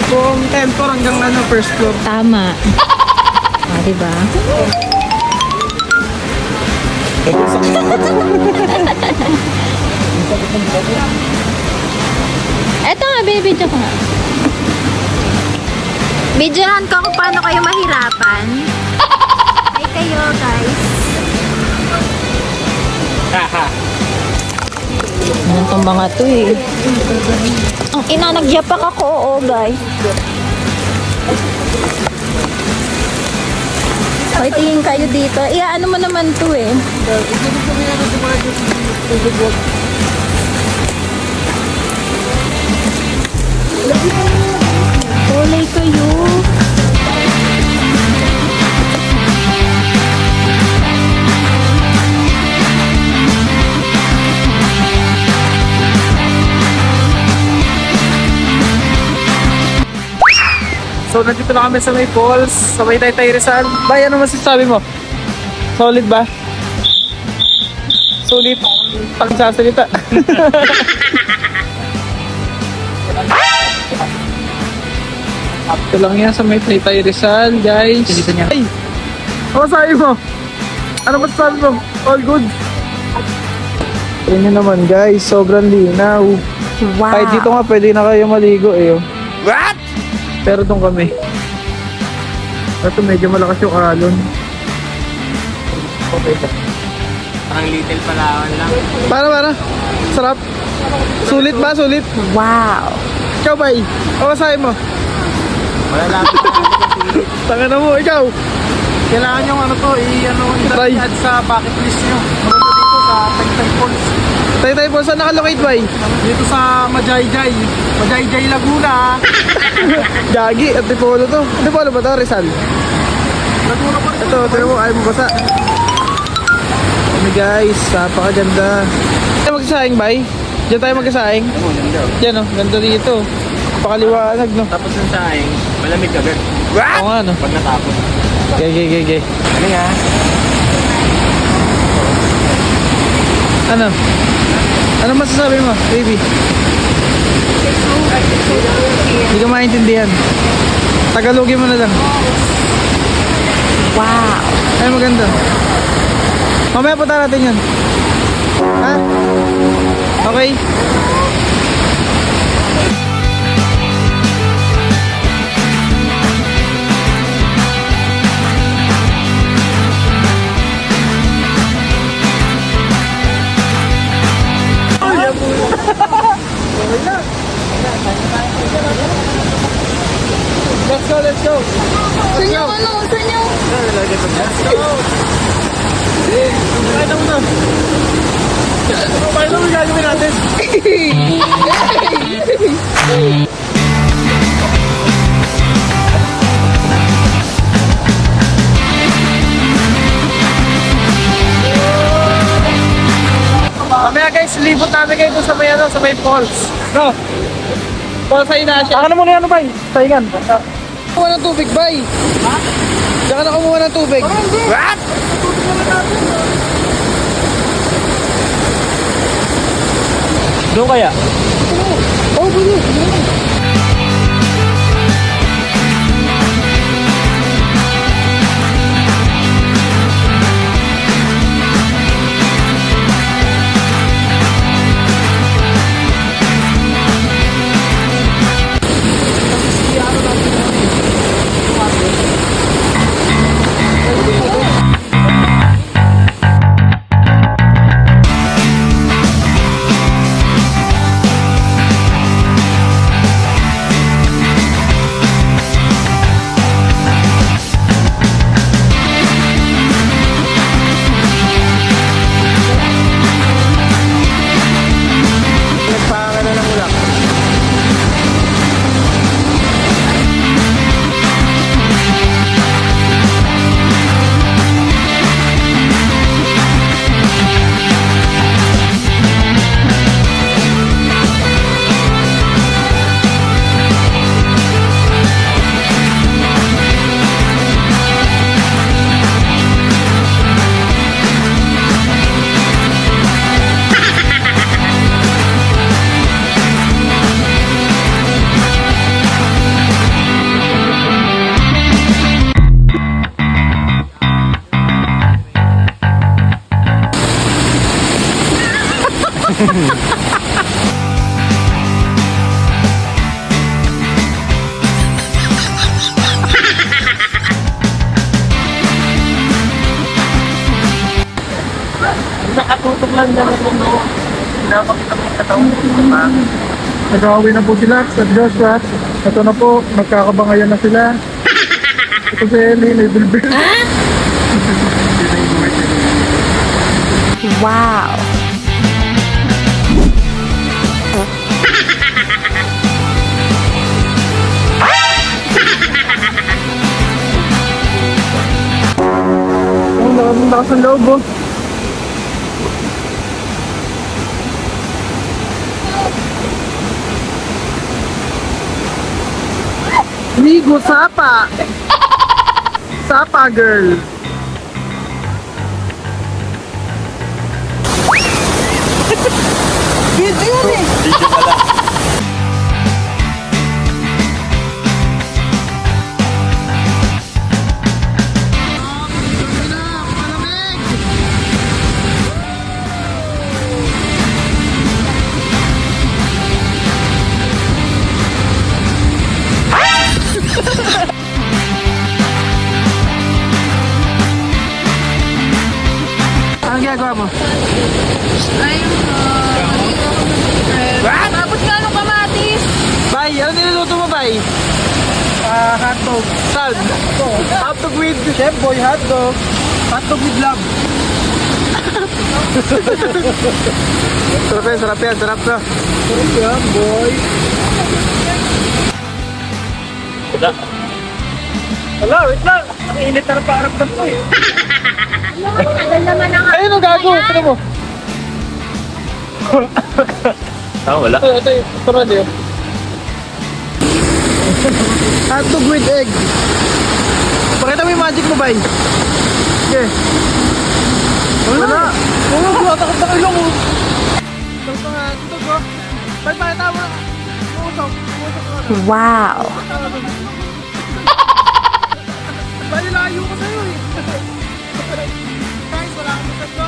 from 10 floor hanggang first floor. Tama. Diba? Eto nga, binibidyo ko nga. Videohan ko kung paano kayo mahirapan. Ay kayo, guys. Ano itong mga to eh. Ang ina, nagyapak ako, oo, guys. Hoy, tingin kayo dito. Ano mo naman to eh. Olay kayo. So, nandito na kami sa may falls, sa may Taytay Rizal. Bay, ano masasabi mo? Solid ba? Sulit. Pagsasalita. Ito lang yan sa may Taytay Rizal, guys. Ay! Ano masasabi mo? Ano masasabi mo? All good? Tingnan nyo naman, guys. Sobrang linaw. Wow. Kahit dito nga, pwede na kayo maligo eh. What? Pero doon kami. Ito medyo malakas yung alon. Okay ba? Parang little palawan lang. Para. Sarap. Sulit ba? Sulit? Wow. Ikaw ba? O masahe mo? Wala lang. Tanga na mo, ikaw. Kailangan yung Try. i-add sa bucket list nyo. Punta dito sa Taytay Falls. Taytay po, saan nakalocate ba? Dito sa Majayjay. Majayjay, Laguna. Gagi, at Antipolo to. Antipolo ba to? Rizal? Laguna pa rin. Ito, tignan mo, ayaw mo basa. Kami guys, napakaganda. Tayo magsasaing, bay? Diyan tayo magsasaing? Oo, ganda. Yan o, ganda dito. Napakaliwanag, no? Tapos yung saing, malamig agad. Oo nga, no? Pag natapon. Gay. Ano nga? Ano? Ano masasabi mo, baby? Hindi ko maintindihan. Tagalogin mo na lang. Wow. Ay, maganda. Mamaya punta natin yan. Ha? Okay? Let's go. Sanyo, ano? Sanyo. Let's go. Kaya na muna. Paano mo gagawin natin? Mamaya guys, libot namin kayo sa may sa may falls. No? Falls sa Inasya. Ako na muna yan, bay. Saingan. Kumuha ng tubig, bay. Ha? Diyan ka na kumuha ng tubig. What? Doon kaya? Oo, bulo. Nag-away na po sila sa Joshua. Ito na po, magkakabangayan na sila. Ito si Ellie, may bilbil. Wow. Ang lakas ng loob, oh. Ligo, sapa. Sapa, girl. Video yun eh. Anong ginagawa mo? Tapos nga nung kamatis. Bay, ano niluluto mo, Bay? Hotdog. Saan? Hotdog with Chef Boy, hotdog. Hotdog with love. Sarap yan, sarap yan, sarap na. Sarap yan, boy. Wala, wait lang. Ang init na parang ko eh. Ayun ang gago, ito mo. Wala. Ito, ito na diyo. Hotdog with egg. Pakita mo yung magic mo, Bay. Sige. Wala. Oo, buhatakot na ilong mo. Ito nga, ito ko. Bay, pakita mo. Uusok. Uusok ka na. Wow. Bay, layo ko sa'yo eh. Guys, wala akong masagdo.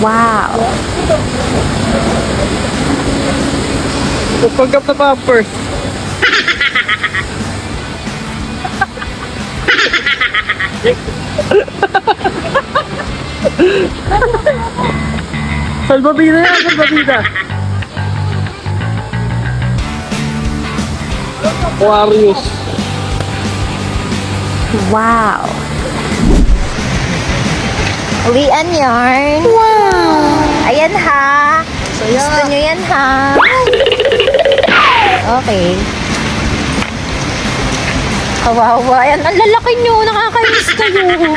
Wow. Pagkap na pampers. Salbabida yan, salbabida. Aquarius. Wow. Uwian yarn. Wow. Ayan ha. Gusto nyo yan ha. Okay. Kawawa. Ayan, ang lalaki nyo. Nakakainis kayo.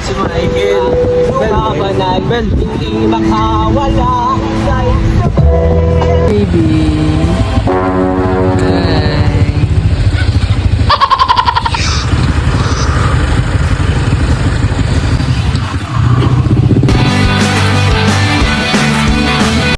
Si Michael. Bel.